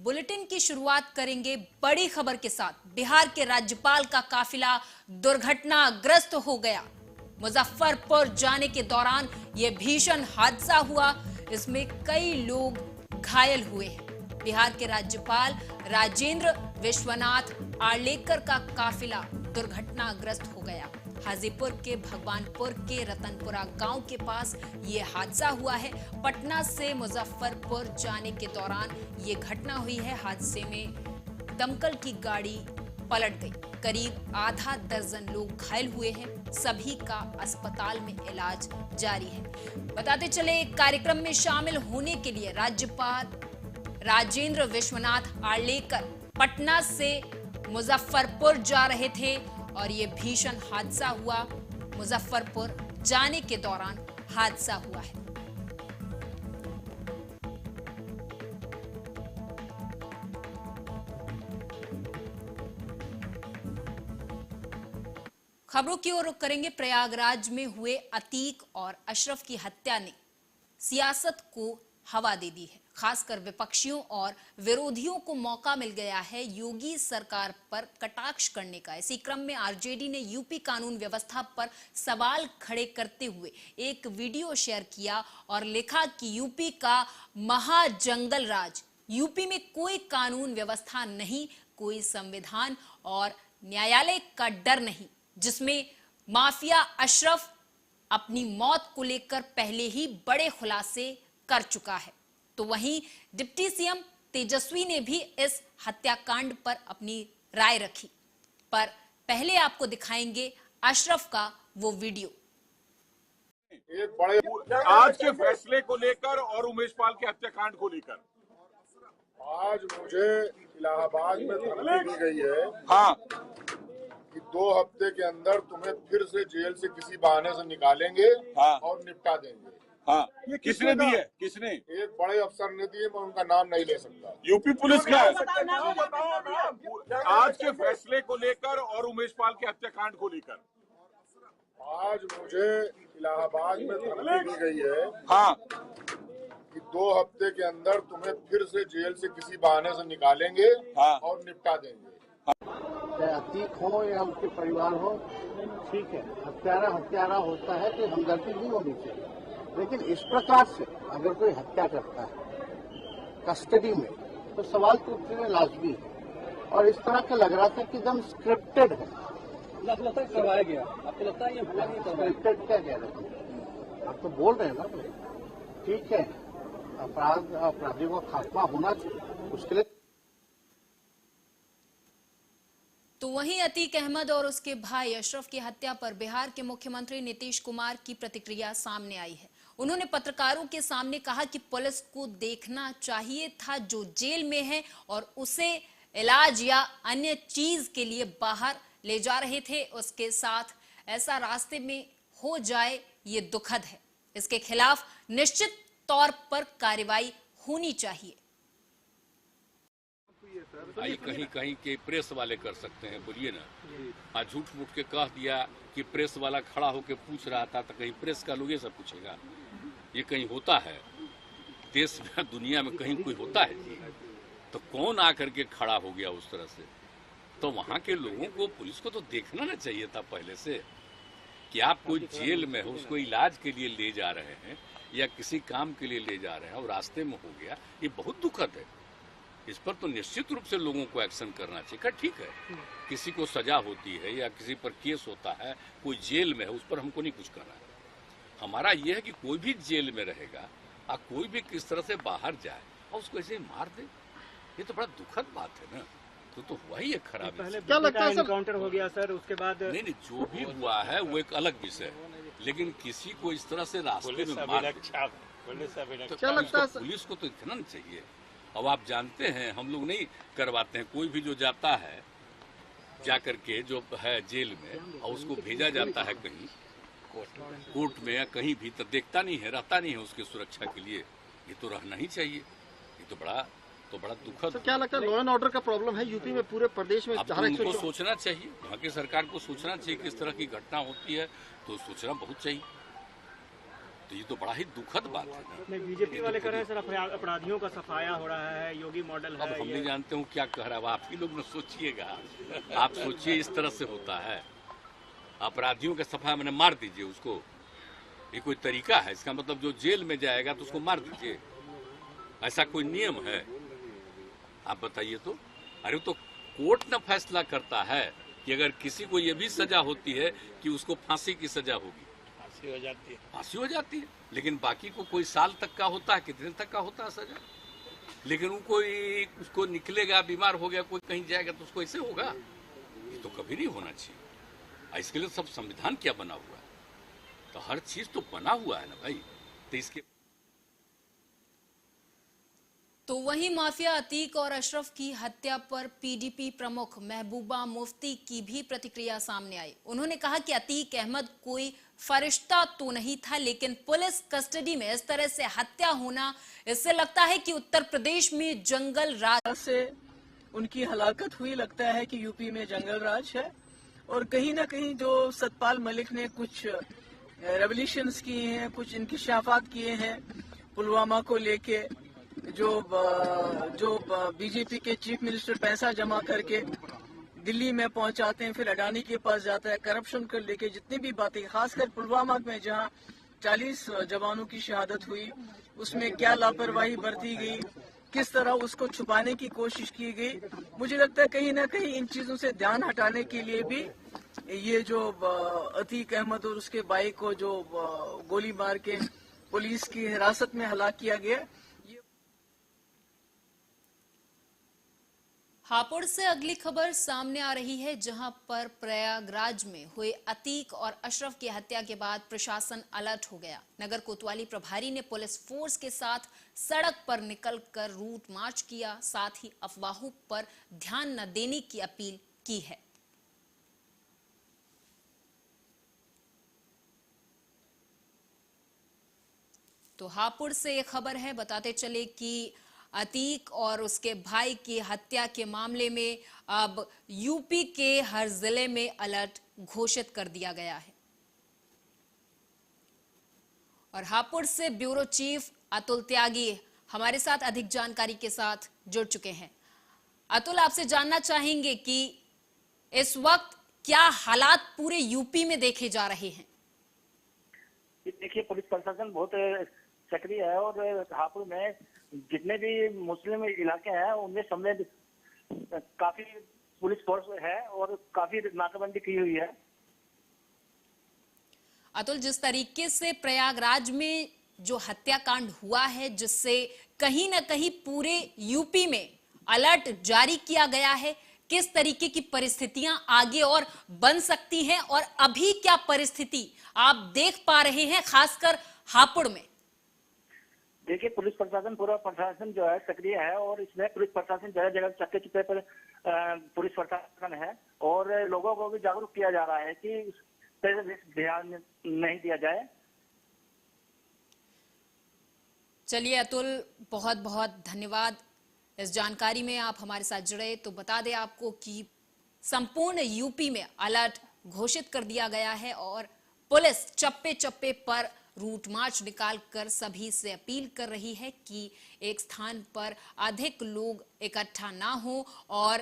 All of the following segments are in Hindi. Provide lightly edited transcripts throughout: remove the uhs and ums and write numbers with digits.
बुलेटिन की शुरुआत करेंगे बड़ी खबर के साथ। बिहार के राज्यपाल का काफिला दुर्घटनाग्रस्त हो गया। मुजफ्फरपुर जाने के दौरान यह भीषण हादसा हुआ। इसमें कई लोग घायल हुए हैं। बिहार के राज्यपाल राजेंद्र विश्वनाथ आर्लेकर का काफिला दुर्घटनाग्रस्त हो गया। हाजीपुर के भगवानपुर के रतनपुरा गांव के पास ये हादसा हुआ है। पटना से मुजफ्फरपुर जाने के दौरान ये घटना हुई है। हादसे में दमकल की गाड़ी पलट गई। करीब आधा दर्जन लोग घायल हुए हैं। सभी का अस्पताल में इलाज जारी है। बताते चले, कार्यक्रम में शामिल होने के लिए राज्यपाल राजेंद्र विश्वनाथ आर्लेकर पटना से मुजफ्फरपुर जा रहे थे और ये भीषण हादसा हुआ। मुजफ्फरपुर जाने के दौरान हादसा हुआ है। खबरों की ओर रुख करेंगे। प्रयागराज में हुए अतीक और अशरफ की हत्या ने सियासत को हवा दे दी है। खासकर विपक्षियों और विरोधियों को मौका मिल गया है योगी सरकार पर कटाक्ष करने का। इसी क्रम में आरजेडी ने यूपी कानून व्यवस्था पर सवाल खड़े करते हुए एक वीडियो शेयर किया और लिखा कि यूपी का महाजंगल राज, यूपी में कोई कानून व्यवस्था नहीं, कोई संविधान और न्यायालय का डर नहीं, जिसमें माफिया अशरफ अपनी मौत को लेकर पहले ही बड़े खुलासे कर चुका है। तो वहीं डिप्टी सीएम तेजस्वी ने भी इस हत्याकांड पर अपनी राय रखी। पर पहले आपको दिखाएंगे अशरफ का वो वीडियो। एक बड़े आज के फैसले को लेकर और उमेश पाल के हत्याकांड को लेकर आज मुझे इलाहाबाद में धमकी दी गई है। हाँ, कि 2 हफ्ते के अंदर तुम्हें फिर से जेल से किसी बहाने से निकालेंगे। हाँ। और निपटा देंगे। हाँ, ये किसने दी है? किसने? एक बड़े अफसर ने दी है, मैं उनका नाम नहीं ले सकता। यूपी पुलिस का है। आज के फैसले को लेकर और उमेश पाल के हत्याकांड को लेकर आज मुझे इलाहाबाद में धमकी दी गई है। हाँ, कि 2 हफ्ते के अंदर तुम्हें फिर से जेल से किसी बहाने से निकालेंगे। हाँ। और निपटा देंगे। चाहे अतीक हो या उसके परिवार हो, ठीक है, हत्यारा होता है तो हमदर्दी नहीं होनी चाहिए। लेकिन इस प्रकार से अगर कोई हत्या करता है कस्टडी में, तो सवाल तो उठने लाजमी है। और इस तरह का लग रहा था कि एकदम स्क्रिप्टेड है। आपको लगता है करवाया गया? आपको लगता है ये स्क्रिप्टेड क्या कह रहे हैं? आप तो बोल रहे हैं ना, ठीक है, अपराधियों का खात्मा होना चाहिए, उसके लिए। तो वहीं अतीक अहमद और उसके भाई अशरफ की हत्या पर बिहार के मुख्यमंत्री नीतीश कुमार की प्रतिक्रिया सामने आई है। उन्होंने पत्रकारों के सामने कहा कि पुलिस को देखना चाहिए था जो जेल में है और उसे इलाज या अन्य चीज के लिए बाहर ले जा रहे थे, उसके साथ ऐसा रास्ते में हो जाए ये दुखद है। इसके खिलाफ निश्चित तौर पर कार्रवाई होनी चाहिए। आई कहीं कहीं के प्रेस वाले कर सकते हैं, बोलिए ना। आज झूठ मूठ के कह दिया कि प्रेस वाला खड़ा होकर पूछ रहा था, तो कहीं प्रेस का लोग ये सब पूछेगा? ये कहीं होता है देश में, दुनिया में कहीं कोई होता है? तो कौन आकर के खड़ा हो गया उस तरह से? तो वहां के लोगों को, पुलिस को तो देखना ना चाहिए था पहले से कि आप कोई जेल में हो, उसको इलाज के लिए ले जा रहे हैं या किसी काम के लिए ले जा रहे हैं और रास्ते में हो गया, ये बहुत दुखद है। इस पर तो निश्चित रूप से लोगों को एक्शन करना चाहिए। ठीक है, किसी को सजा होती है या किसी पर केस होता है, कोई जेल में है, उस पर हमको नहीं कुछ करना है। हमारा यह है कि कोई भी जेल में रहेगा और कोई भी किस तरह से बाहर जाए और उसको ऐसे ही मार दे, ये तो बड़ा दुखद बात है ना। तो हुआ ही एक खराब। क्या लगता है एनकाउंटर हो गया सर, उसके बाद? नहीं, जो भी हुआ है वो एक अलग विषय है, लेकिन किसी को इस तरह से रास्ते में मार, क्या लगता है पुलिस को तो इतना नहीं चाहिए। अब आप जानते हैं, हम लोग नहीं करवाते हैं, कोई भी जो जाता है जाकर के जो है जेल में और उसको भेजा जाता है कहीं कोर्ट में या कहीं भी, तो देखता नहीं है, रहता नहीं है उसकी सुरक्षा के लिए। ये तो रहना ही चाहिए। ये तो बड़ा दुखद। तो क्या लगता है लॉ एंड ऑर्डर का प्रॉब्लम है यूपी में, पूरे प्रदेश में? अब उनको सोचना चाहिए, वहाँ की सरकार को सोचना चाहिए, किस तरह की घटना होती है तो सोचना बहुत चाहिए। तो ये तो बड़ा ही दुखद बात है ना। नहीं, बीजेपी वाले कह रहे हैं सर अपराधियों का सफाया हो रहा है, योगी मॉडल है। अब हम नहीं जानते हूँ क्या कह रहा है, आप ही लोग न सोचिएगा। आप सोचिए इस तरह से होता है, अपराधियों का सफाया मैंने मार दीजिए उसको, ये कोई तरीका है? इसका मतलब जो जेल में जाएगा तो उसको मार दीजिए, ऐसा कोई नियम है? आप बताइए तो। अरे तो कोर्ट न फैसला करता है कि अगर किसी को ये भी सजा होती है कि उसको फांसी की सजा होगी, फांसी हो जाती है, लेकिन बाकी को कोई साल तक का होता है, कितने तक का होता है सजा। लेकिन उसको निकलेगा, बीमार हो गया, कोई कहीं जाएगा तो उसको ऐसे होगा? ये तो कभी नहीं होना चाहिए। इसके लिए सब संविधान क्या बना हुआ है, तो हर चीज तो बना हुआ है ना भाई। तो इसके तो वहीं माफिया अतीक और अशरफ की हत्या पर पीडीपी प्रमुख महबूबा मुफ्ती की भी प्रतिक्रिया सामने आई। उन्होंने कहा कि अतीक अहमद कोई फरिश्ता तो नहीं था, लेकिन पुलिस कस्टडी में इस तरह से हत्या होना, इससे लगता है कि उत्तर प्रदेश में जंगल राज से उनकी हलाकत हुई। लगता है कि यूपी में जंगल राज है और कहीं ना कहीं जो सतपाल मलिक ने कुछ रेवोल्यूशंस किए हैं, कुछ इंकिशाफात किए हैं पुलवामा को लेके, जो बीजेपी के चीफ मिनिस्टर पैसा जमा करके दिल्ली में पहुंचाते हैं, फिर अडानी के पास जाता है, करप्शन कर लेके जितनी भी बातें, खासकर पुलवामा में जहां 40 जवानों की शहादत हुई, उसमें क्या लापरवाही बरती गई, किस तरह उसको छुपाने की कोशिश की गई। मुझे लगता है कहीं ना कहीं इन चीजों से ध्यान हटाने के लिए भी ये जो अतीक अहमद और उसके भाई को जो गोली मार के पुलिस की हिरासत में हलाक किया गया। हापुड़ से अगली खबर सामने आ रही है, जहां पर प्रयागराज में हुए अतीक और अशरफ की हत्या के बाद प्रशासन अलर्ट हो गया। नगर कोतवाली प्रभारी ने पुलिस फोर्स के साथ सड़क पर निकलकर रूट मार्च किया, साथ ही अफवाहों पर ध्यान न देने की अपील की है। तो हापुड़ से एक खबर है, बताते चले कि अतीक और उसके भाई की हत्या के मामले में अब यूपी के हर जिले में अलर्ट घोषित कर दिया गया है। और हापुड़ से ब्यूरो चीफ अतुल त्यागी हमारे साथ अधिक जानकारी के साथ जुड़ चुके हैं। अतुल, आपसे जानना चाहेंगे कि इस वक्त क्या हालात पूरे यूपी में देखे जा रहे हैं? देखिए, पुलिस प्रशासन बहुत सक्रिय है और हापुड़ में जितने भी मुस्लिम इलाके हैं उनमें समेत काफी पुलिस फोर्स है और काफी नाकाबंदी की हुई है। अतुल, जिस तरीके से प्रयागराज में जो हत्याकांड हुआ है, जिससे कहीं ना कहीं पूरे यूपी में अलर्ट जारी किया गया है, किस तरीके की परिस्थितियां आगे और बन सकती हैं और अभी क्या परिस्थिति आप देख पा रहे हैं खासकर हापुड़ में? देखिए, पुलिस प्रशासन, पूरा प्रशासन जो है सक्रिय है और इसमें पुलिस प्रशासन जगह जगह चक्के चुप्पे पर पुलिस प्रशासन है और लोगों को भी जागरूक किया जा रहा है कि ध्यान नहीं दिया जाए। चलिए अतुल, बहुत बहुत धन्यवाद इस जानकारी में आप हमारे साथ जुड़े। तो बता दें आपको कि संपूर्ण यूपी में अलर्ट घोषित कर दिया गया है और पुलिस चप्पे चप्पे पर रूट मार्च निकालकर सभी से अपील कर रही है कि एक स्थान पर अधिक लोग इकट्ठा ना हो और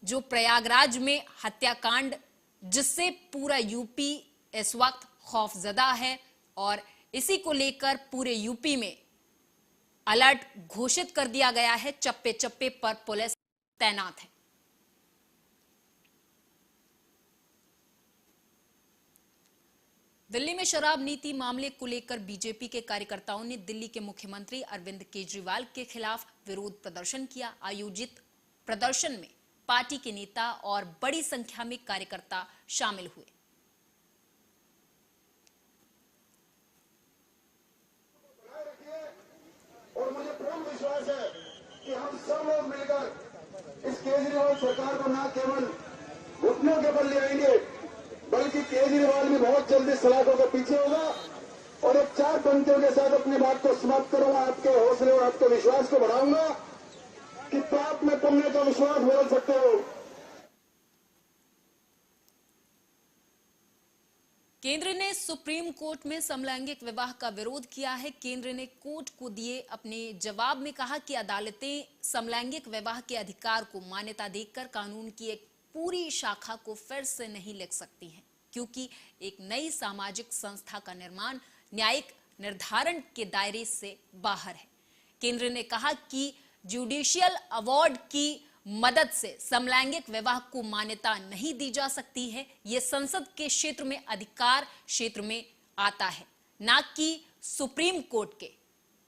जो प्रयागराज में हत्याकांड जिससे पूरा यूपी इस वक्त खौफजदा है और इसी को लेकर पूरे यूपी में अलर्ट घोषित कर दिया गया है, चप्पे चप्पे पर पुलिस तैनात है। दिल्ली में शराब नीति मामले को लेकर बीजेपी के कार्यकर्ताओं ने दिल्ली के मुख्यमंत्री अरविंद केजरीवाल के खिलाफ विरोध प्रदर्शन किया। आयोजित प्रदर्शन में पार्टी के नेता और बड़ी संख्या में कार्यकर्ता शामिल हुए। और मुझे पूर्ण विश्वास है कि हम सब लोग मिलकर इस केजरीवाल सरकार को न केवल घुटनों के बल ले आएंगे, बल्कि केजरीवाल भी बहुत जल्दी सलाखों के पीछे होगा। और एक 4 पंक्तियों के साथ अपनी बात को समाप्त करूंगा। आपके हौसले और आपके विश्वास को बढ़ाऊंगा कि पाप में पुण्य का विश्वास बदल सकते हो। केंद्र ने सुप्रीम कोर्ट में समलैंगिक विवाह का विरोध किया है। केंद्र ने कोर्ट को दिए अपने जवाब में कहा कि अदालतें समलैंगिक विवाह के अधिकार को मान्यता देकर कानून की एक पूरी शाखा को फिर से नहीं लिख सकती हैं, क्योंकि एक नई सामाजिक संस्था का निर्माण न्यायिक निर्धारण के दायरे से बाहर है। केंद्र ने कहा कि जुडिशियल अवार्ड की मदद से समलैंगिक विवाह को मान्यता नहीं दी जा सकती है। यह संसद के क्षेत्र में अधिकार क्षेत्र में आता है, ना कि सुप्रीम कोर्ट के।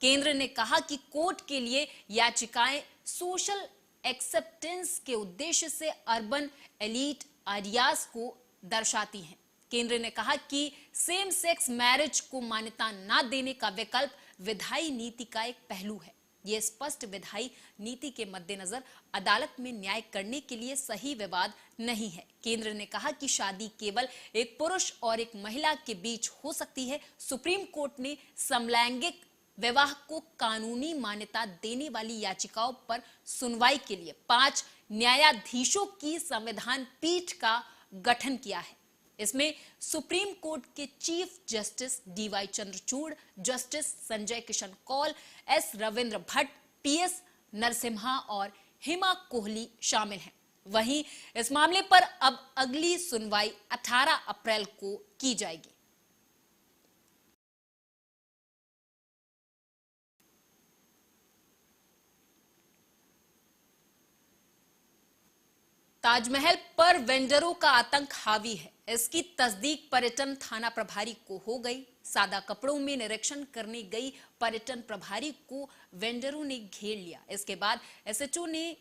केंद्र ने कहा कि कोर्ट के लिए याचिकाएं सोशल एक्सेप्टेंस के उद्देश्य से अर्बन एलीट एरियाज को दर्शाती हैं। केंद्र ने कहा कि सेम सेक्स मैरिज को मान्यता न देने का विकल्प विधायी नीति का एक पहलू है। यह स्पष्ट विधायी नीति के मद्देनजर अदालत में न्याय करने के लिए सही विवाद नहीं है। केंद्र ने कहा कि शादी केवल एक पुरुष और एक महिला के बीच हो सकती है। सुप्रीम कोर्ट ने समलैंगिक विवाह को कानूनी मान्यता देने वाली याचिकाओं पर सुनवाई के लिए 5 न्यायाधीशों की संविधान पीठ का गठन किया है। इसमें सुप्रीम कोर्ट के chief justice DY Chandrachud, justice Sanjay Kishan Kaul, S Ravindra Bhat, PS Narasimha और हिमा कोहली शामिल हैं। वहीं इस मामले पर अब अगली सुनवाई 18 अप्रैल को की जाएगी। ताजमहल पर वेंडरों का आतंक हावी है। इसकी तस्दीक पर्यटन थाना प्रभारी को हो गई। सादा कपड़ों में निरीक्षण करने गई पर्यटन प्रभारी को वेंडरों ने घेर लिया। इसके बाद SHO ने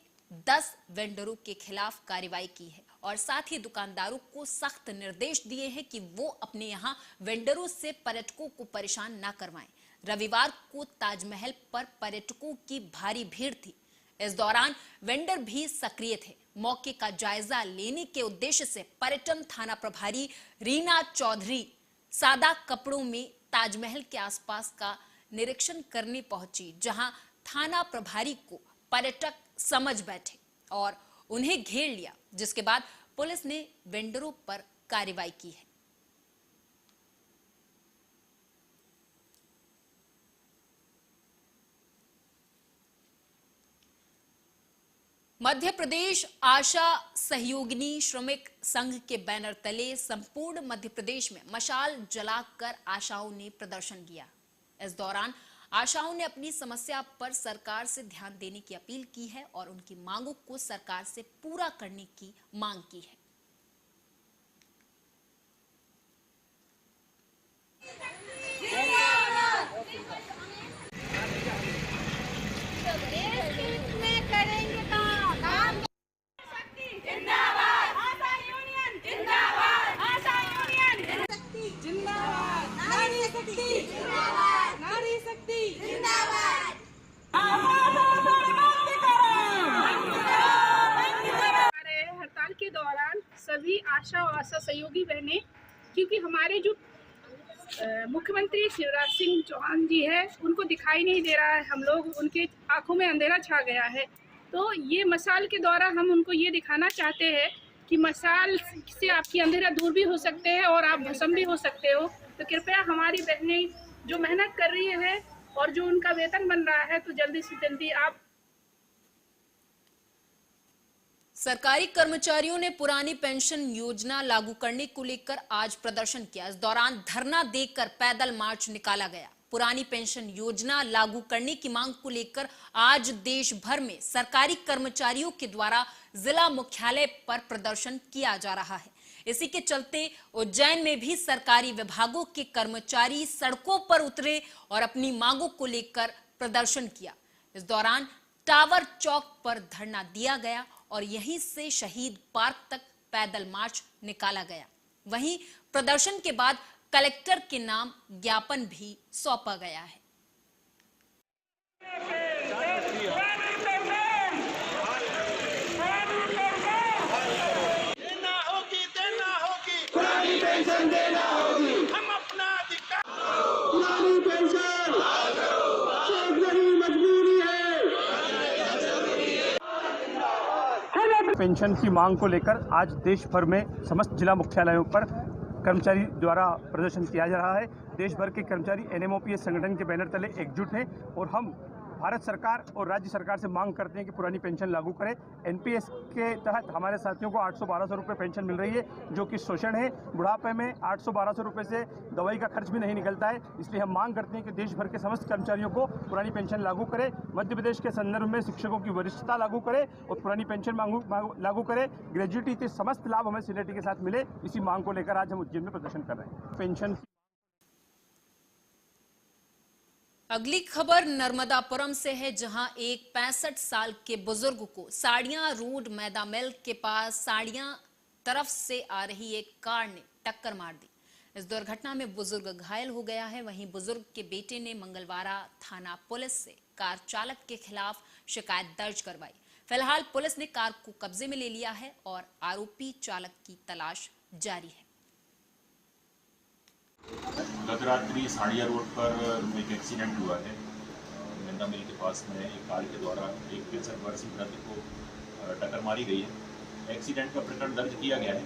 10 वेंडरों के खिलाफ कार्रवाई की है और साथ ही दुकानदारों को सख्त निर्देश दिए हैं कि वो अपने यहाँ वेंडरों से पर्यटकों को परेशान न करवाएं। रविवार को ताजमहल पर पर्यटकों की भारी भीड़ थी। इस दौरान वेंडर भी सक्रिय थे। मौके का जायजा लेने के उद्देश्य से पर्यटन थाना प्रभारी रीना चौधरी सादा कपड़ों में ताजमहल के आसपास का निरीक्षण करने पहुंची, जहां थाना प्रभारी को पर्यटक समझ बैठे और उन्हें घेर लिया, जिसके बाद पुलिस ने वेंडरों पर कार्रवाई की है। मध्य प्रदेश आशा सहयोगिनी श्रमिक संघ के बैनर तले संपूर्ण मध्य प्रदेश में मशाल जलाकर आशाओं ने प्रदर्शन किया। इस दौरान आशाओं ने अपनी समस्या पर सरकार से ध्यान देने की अपील की है और उनकी मांगों को सरकार से पूरा करने की मांग की है। हड़ताल के दौरान सभी आशा और आशा सहयोगी बहनें, क्योंकि हमारे जो मुख्यमंत्री शिवराज सिंह चौहान जी है उनको दिखाई नहीं दे रहा है, हम लोग उनके आंखों में अंधेरा छा गया है। तो ये मशाल के द्वारा हम उनको ये दिखाना चाहते हैं कि मशाल से आपकी अंधेरा दूर भी हो सकते हैं और आप भस्म भी हो सकते हो। तो कृपया हमारी बहनें जो मेहनत कर रही है और जो उनका वेतन बन रहा है, तो जल्दी से जल्दी आप। सरकारी कर्मचारियों ने पुरानी पेंशन योजना लागू करने को लेकर आज प्रदर्शन किया। इस दौरान धरना देकर पैदल मार्च निकाला गया। पुरानी पेंशन योजना लागू करने की मांग को लेकर आज देश भर में सरकारी कर्मचारियों के द्वारा जिला मुख्यालय पर प्रदर्शन किया जा रहा है। इसी के चलते उज्जैन में भी सरकारी विभागों के कर्मचारी सड़कों पर उतरे और अपनी मांगों को लेकर प्रदर्शन किया। इस दौरान टावर चौक पर धरना दिया गया और यहीं से शहीद पार्क तक पैदल मार्च निकाला गया। वहीं प्रदर्शन के बाद कलेक्टर के नाम ज्ञापन भी सौंपा गया है। देना होगी, हम अपना अधिकार, पुरानी पेंशन मजबूरी है। पेंशन की मांग को लेकर आज देश भर में समस्त जिला मुख्यालयों पर कर्मचारी द्वारा प्रदर्शन किया जा रहा है। देश भर के कर्मचारी NMOPS संगठन के बैनर तले एकजुट हैं और हम भारत सरकार और राज्य सरकार से मांग करते हैं कि पुरानी पेंशन लागू करें। NPS के तहत हमारे साथियों को 800-1200 रुपये पेंशन मिल रही है, जो कि शोषण है। बुढ़ापे में 800-1200 रुपये से दवाई का खर्च भी नहीं निकलता है। इसलिए हम मांग करते हैं कि देश भर के समस्त कर्मचारियों को पुरानी पेंशन लागू करें। मध्य प्रदेश के संदर्भ में शिक्षकों की वरिष्ठता लागू करें और पुरानी पेंशन लागू करें। ग्रेजुएटी के समस्त लाभ हमें सीनियरिटी के साथ मिले, इसी मांग को लेकर आज हम उज्जैन में प्रदर्शन कर रहे हैं। पेंशन अगली खबर नर्मदापुरम से है, जहां एक 65 साल के बुजुर्ग को साड़ियां रोड मैदा मिल के पास साड़ियां तरफ से आ रही एक कार ने टक्कर मार दी। इस दुर्घटना में बुजुर्ग घायल हो गया है। वहीं बुजुर्ग के बेटे ने मंगलवारा थाना पुलिस से कार चालक के खिलाफ शिकायत दर्ज करवाई। फिलहाल पुलिस ने कार को कब्जे में ले लिया है और आरोपी चालक की तलाश जारी है। गत रात्रि साड़िया रोड पर एक एक्सीडेंट हुआ है। मैदा मिल के पास में एक कार के द्वारा एक 63 वर्षीय वृद्ध को टक्कर मारी गई है। एक्सीडेंट का प्रकरण दर्ज किया गया है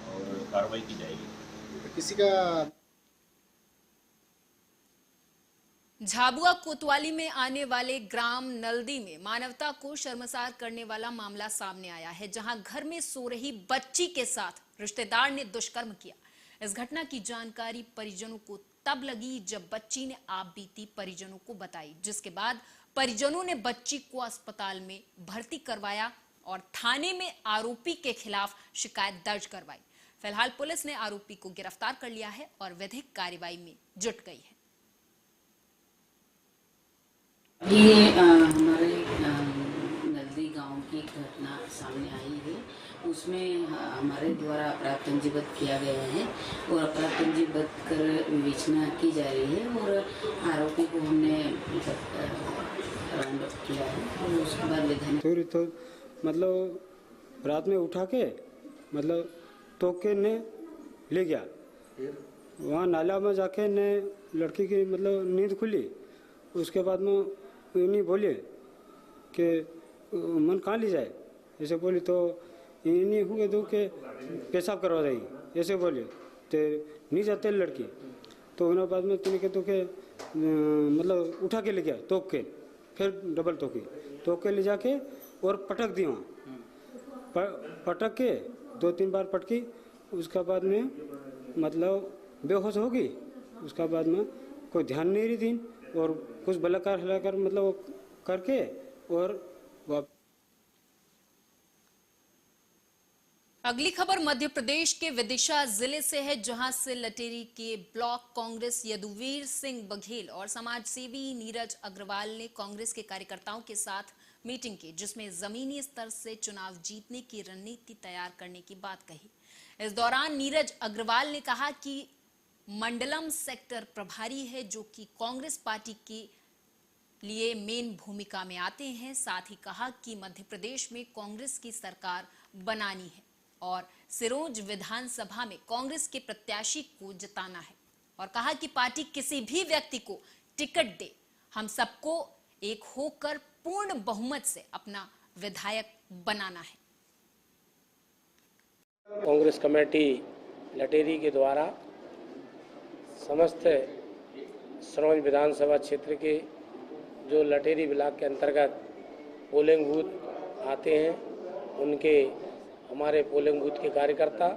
और कार्रवाई की जाएगी। किसी का झाबुआ कोतवाली में आने वाले ग्राम नल्दी में मानवता को शर्मसार करने वाला मामला सामने आया है, जहां घर में सो रही बच्ची के साथ रिश्तेदार ने दुष्कर्म किया। इस घटना की जानकारी परिजनों को तब लगी जब बच्ची ने आप बीती परिजनों को बताई, जिसके बाद परिजनों ने बच्ची को अस्पताल में भर्ती करवाया और थाने में आरोपी के खिलाफ शिकायत दर्ज करवाई। फिलहाल पुलिस ने आरोपी को गिरफ्तार कर लिया है और विधिक कार्रवाई में जुट गई है। ये हमारे नल्दी गांव की घटना सामने आई है। उसमें हमारे द्वारा अपराध पंजीबद्ध किया गया है और अपराध पंजीबद्ध कर विवेचना की जा रही है और आरोपी को हमने राउंड अप किया है और उसके बाद विधान तो मतलब रात में उठा के मतलब टोके ने ले गया। वहाँ नाला में जाके ने लड़की की मतलब नींद खुली। उसके बाद में उन्हीं बोले कि मन कहाँ ले जाए, ऐसे बोली तो इन्हीं हुए दो के पेशाब करवा देगी, ऐसे बोले तो नहीं जाते लड़की। तो उन्होंने बाद में तुमने तो के मतलब उठा के ले गया तोक के, फिर डबल तोक के ले जाके और पटक दी। वहाँ पटक के 2-3 बार पटकी। उसका बाद में मतलब बेहोश हो गई। उसका बाद में कोई ध्यान नहीं रही थी और कुछ बलाकार हिलाकर मतलब करके और अगली खबर मध्य प्रदेश के विदिशा जिले से है, जहां से लटेरी के ब्लॉक कांग्रेस यदुवीर सिंह बघेल और समाजसेवी नीरज अग्रवाल ने कांग्रेस के कार्यकर्ताओं के साथ मीटिंग की, जिसमें जमीनी स्तर से चुनाव जीतने की रणनीति तैयार करने की बात कही। इस दौरान नीरज अग्रवाल ने कहा कि मंडलम सेक्टर प्रभारी है, जो कि कांग्रेस पार्टी के लिए मेन भूमिका में आते हैं। साथ ही कहा कि मध्य प्रदेश में कांग्रेस की सरकार बनानी है और सिरोंज विधानसभा में कांग्रेस के प्रत्याशी को जिताना है और कहा कि पार्टी किसी भी व्यक्ति को टिकट दे, हम सबको एक होकर पूर्ण बहुमत से अपना विधायक बनाना है। कांग्रेस कमेटी लटेरी के द्वारा समस्त सिरोंज विधानसभा क्षेत्र के जो लटेरी ब्लॉक के अंतर्गत पोलिंग बूथ आते हैं, उनके हमारे पोलिंग बूथ के कार्यकर्ता,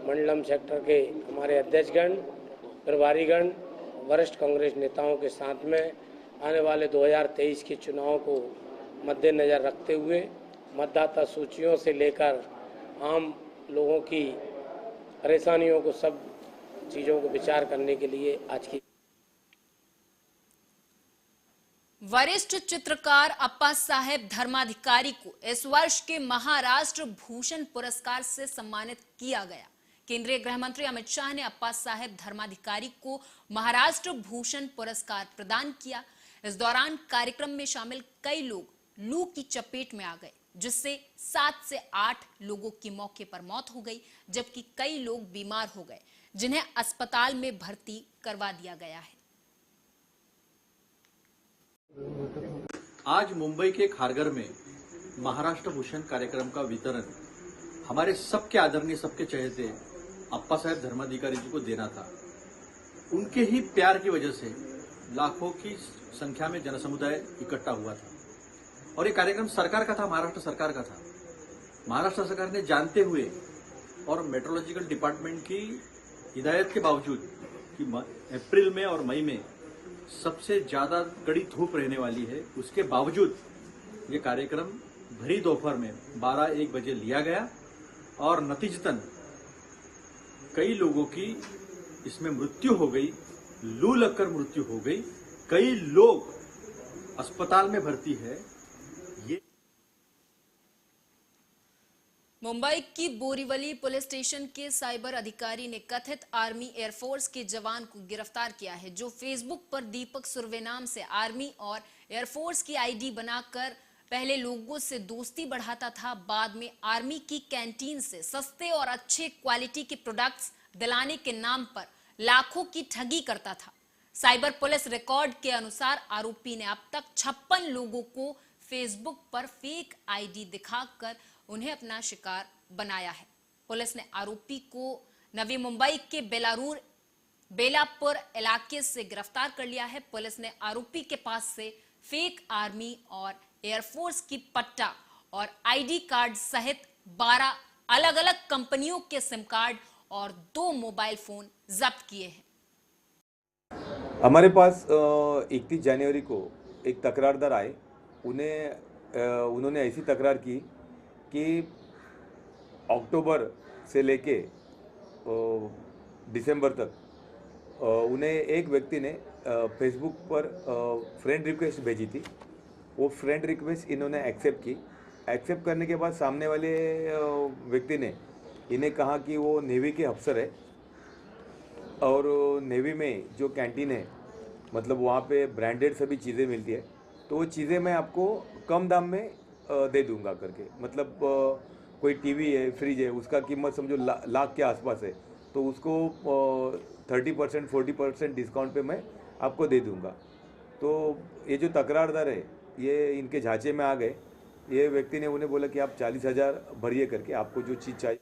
मंडलम सेक्टर के हमारे अध्यक्षगण, प्रभारीगण, वरिष्ठ कांग्रेस नेताओं के साथ में आने वाले 2023 के चुनाव को मद्देनज़र रखते हुए मतदाता सूचियों से लेकर आम लोगों की परेशानियों को, सब चीज़ों को विचार करने के लिए आज की वरिष्ठ चित्रकार अप्पा साहेब धर्माधिकारी को इस वर्ष के महाराष्ट्र भूषण पुरस्कार से सम्मानित किया गया। केंद्रीय गृह मंत्री अमित शाह ने अप्पा साहेब धर्माधिकारी को महाराष्ट्र भूषण पुरस्कार प्रदान किया। इस दौरान कार्यक्रम में शामिल कई लोग लू की चपेट में आ गए, जिससे 7 से 8 लोगों की मौके पर मौत हो गई, जबकि कई लोग बीमार हो गए, जिन्हें अस्पताल में भर्ती करवा दिया गया है। आज मुंबई के खारघर में महाराष्ट्र भूषण कार्यक्रम का वितरण हमारे सबके आदरणीय, सबके चहेते अप्पा साहेब धर्माधिकारी जी को देना था। उनके ही प्यार की वजह से लाखों की संख्या में जनसमुदाय इकट्ठा हुआ था और ये कार्यक्रम सरकार का था, महाराष्ट्र सरकार का था। महाराष्ट्र सरकार ने जानते हुए और मेट्रोलॉजिकल डिपार्टमेंट की हिदायत के बावजूद कि अप्रैल में और मई में सबसे ज्यादा कड़ी धूप रहने वाली है, उसके बावजूद ये कार्यक्रम भरी दोपहर में 12-1 बजे लिया गया और नतीजतन कई लोगों की इसमें मृत्यु हो गई, लू लगकर मृत्यु हो गई, कई लोग अस्पताल में भर्ती है। ये मुंबई की बोरीवली पुलिस स्टेशन के साइबर अधिकारी ने कथित आर्मी एयरफोर्स के जवान को गिरफ्तार किया है, जो फेसबुक पर दीपक सुरवे नाम से आर्मी और एयरफोर्स की आईडी बनाकर पहले लोगों से दोस्ती बढ़ाता था, बाद में आर्मी की कैंटीन से सस्ते और अच्छे क्वालिटी के प्रोडक्ट्स दिलाने के नाम पर लाखों की ठगी करता था। साइबर पुलिस रिकॉर्ड के अनुसार आरोपी ने अब तक 56 लोगों को फेसबुक पर फेक आईडी दिखाकर उन्हें अपना शिकार बनाया है। पुलिस ने आरोपी को नवी मुंबई के बेलापुर इलाके से गिरफ्तार कर लिया है। पुलिस ने आरोपी के पास से फेक आर्मी और एयरफोर्स की पट्टा और आईडी कार्ड सहित 12 अलग-अलग कंपनियों के सिम कार्ड और 2 मोबाइल फोन जब्त किए हैं। हमारे पास 31 जनवरी को एक तकरारदार आए। उन्होंने ऐसी तकरार की कि अक्टूबर से लेके दिसंबर तक उन्हें एक व्यक्ति ने फेसबुक पर फ्रेंड रिक्वेस्ट भेजी थी। वो फ्रेंड रिक्वेस्ट इन्होंने एक्सेप्ट की। एक्सेप्ट करने के बाद सामने वाले व्यक्ति ने इन्हें कहा कि वो नेवी के अफसर है और नेवी में जो कैंटीन है, मतलब वहाँ पे ब्रांडेड सभी चीज़ें मिलती है, तो वो चीज़ें मैं आपको कम दाम में दे दूंगा करके। मतलब कोई टीवी है, फ्रिज है, उसका कीमत समझो लाख के आसपास है, तो उसको 30% 40% डिस्काउंट पे मैं आपको दे दूंगा। तो ये जो तकरारदार है ये इनके झांचे में आ गए। ये व्यक्ति ने उन्हें बोला कि आप 40,000 भरिए करके, आपको जो चीज़ चाहिए।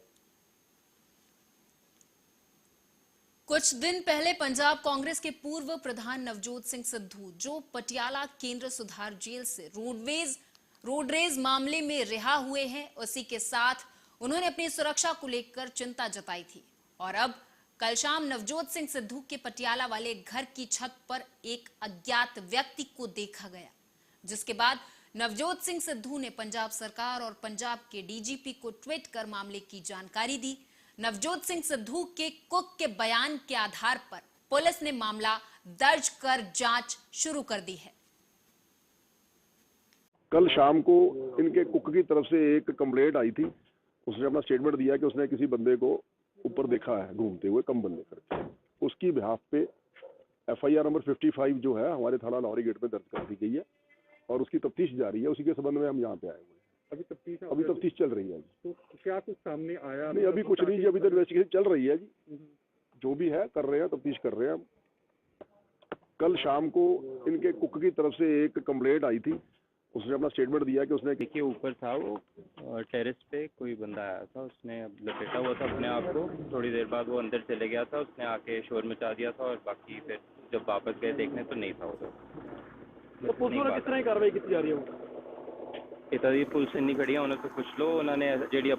कुछ दिन पहले पंजाब कांग्रेस के पूर्व प्रधान नवजोत सिंह सिद्धू, जो पटियाला केंद्र सुधार जेल से रोडरेज मामले में रिहा हुए हैं, उसी के साथ उन्होंने अपनी सुरक्षा को लेकर चिंता जताई थी। और अब कल शाम नवजोत सिंह सिद्धू के पटियाला वाले घर की छत पर एक अज्ञात व्यक्ति को देखा गया, जिसके बाद नवजोत सिंह सिद्धू ने पंजाब सरकार और पंजाब के डीजीपी को ट्वीट कर मामले की जानकारी दी। नवजोत सिंह सिद्धू के कुक के बयान के आधार पर पुलिस ने मामला दर्ज कर जांच शुरू कर दी है। कल शाम को इनके कुक की तरफ से एक कंप्लेंट आई थी। उसने अपना स्टेटमेंट दिया कि उसने किसी बंदे को ऊपर देखा है घूमते हुए कंबल लेकर। उसकी बिहाफ पे FIR नंबर 55 जो है हमारे थाना लाहौरी गेट में दर्ज कर दी गई है और उसकी तफ्तीश जारी है। उसी के संबंध में हम यहाँ पे आए हुए हैं। अभी तफ्तीश चल रही है जी। तो क्या कुछ सामने आया? नहीं, अभी कुछ नहीं जी, अभी तो इन्वेस्टिगेशन चल रही है जी। जो भी है कर रहे हैं, तफ्तीश कर रहे हैं। कल शाम को इनके कुक की तरफ से एक कंप्लेंट आई थी। उसने अपना स्टेटमेंट दिया कि उसने देखिए ऊपर था वो टेरेस पे कोई बंदा आया था, उसने लपेटा हुआ था अपने आप को। थोड़ी देर बाद वो अंदर चले गया था, उसने आके शोर मचा दिया था और बाकी फिर जब वापस गए देखने तो नहीं था उधर। तो पुलिस वालों किस तरह की कार्रवाई की जा रही है? इतना ही पुलिस नहीं खड़ी है, उन्होंने तो कुछ लो उन्होंने जेडी।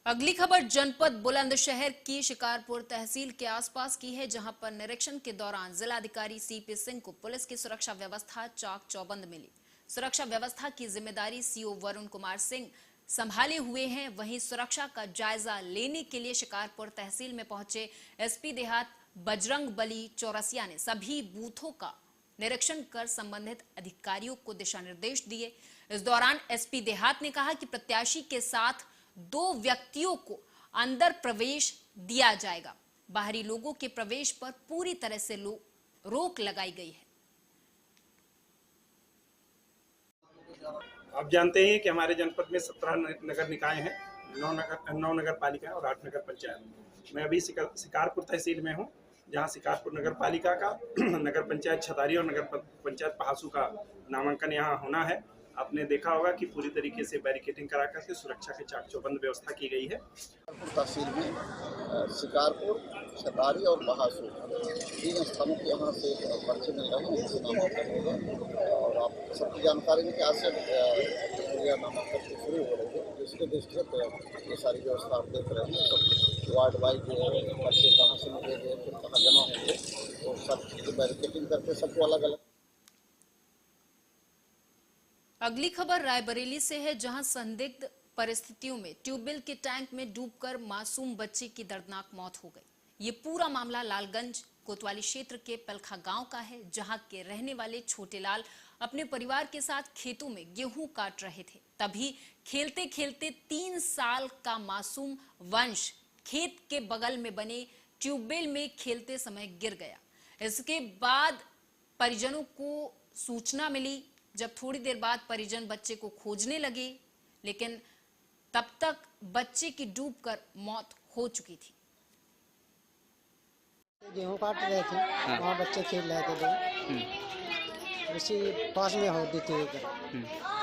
अगली खबर जनपद बुलंदशहर की शिकारपुर तहसील के आसपास की है, जहां पर निरीक्षण के दौरान जिलाधिकारी CP सिंह को पुलिस की सुरक्षा व्यवस्था चाक चौबंद मिली। सुरक्षा व्यवस्था की जिम्मेदारी CO वरुण कुमार सिंह संभाले हुए हैं। वहीं सुरक्षा का जायजा लेने के लिए शिकारपुर तहसील में पहुंचे SP देहात बजरंग बली चौरसिया ने सभी बूथों का निरीक्षण कर संबंधित अधिकारियों को दिशा निर्देश दिए। इस दौरान SP देहात ने कहा कि प्रत्याशी के साथ 2 व्यक्तियों को अंदर प्रवेश दिया जाएगा। बाहरी लोगों के प्रवेश पर पूरी तरह से रोक लगाई गई है। आप जानते हैं कि हमारे जनपद में 17 नगर निकाय हैं, 9 नगर पालिका और 8 नगर पंचायत। मैं अभी शिकारपुर तहसील में हूं, जहां शिकारपुर नगर पालिका का नगर पंचायत छतारी और नगर पंचायत पहासू का नामांकन यहां होना है। आपने देखा होगा कि पूरी तरीके से बैरिकेडिंग करा करके सुरक्षा के चाक चौबंद व्यवस्था की गई है। तहसील में शिकारपुर, छतारी और बहासूर 3 स्थानों के यहाँ से पर्चे मिल रहे हैं, जिससे नामांकन होगा। और आप सबकी जानकारी में कि आज से प्रक्रिया नामांकन की शुरू हो रही है, जिसके दृष्टिगत ये सारी व्यवस्था आप देख रहे हैं। सब वार्ड वाइज पर्चे कहाँ से मिलेंगे, फिर कहाँ जमा होंगे, तो सब चीज़ें बैरिकेडिंग करके सबको अलग अलग। अगली खबर रायबरेली से है, जहां संदिग्ध परिस्थितियों में ट्यूबवेल के टैंक में डूबकर मासूम बच्चे की दर्दनाक मौत हो गई। ये पूरा मामला लालगंज कोतवाली क्षेत्र के पलखा गांव का है, जहां के रहने वाले छोटेलाल अपने परिवार के साथ खेतों में गेहूं काट रहे थे। तभी खेलते खेलते 3 साल का मासूम वंश खेत के बगल में बने ट्यूबवेल में खेलते समय गिर गया। इसके बाद परिजनों को सूचना मिली। जब थोड़ी देर बाद परिजन बच्चे को खोजने लगे, लेकिन तब तक बच्चे की डूबकर मौत हो चुकी थी। गेहूं काट रहे थे, वहाँ बच्चे खेल रहे थे, उसी पास में होती थी इधर,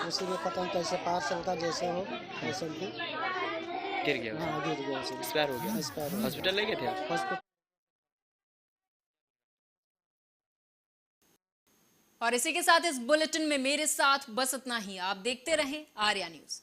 उसी में पता नहीं कैसे पार चलता जैसे हो वैसे गिर गया। हाँ गिर गया, एक्सपायर हो गया। हॉस्पिटल ले गए थे आप? हॉस्पिटल। और इसी के साथ इस बुलेटिन में मेरे साथ बस इतना ही। आप देखते रहें आर्या न्यूज।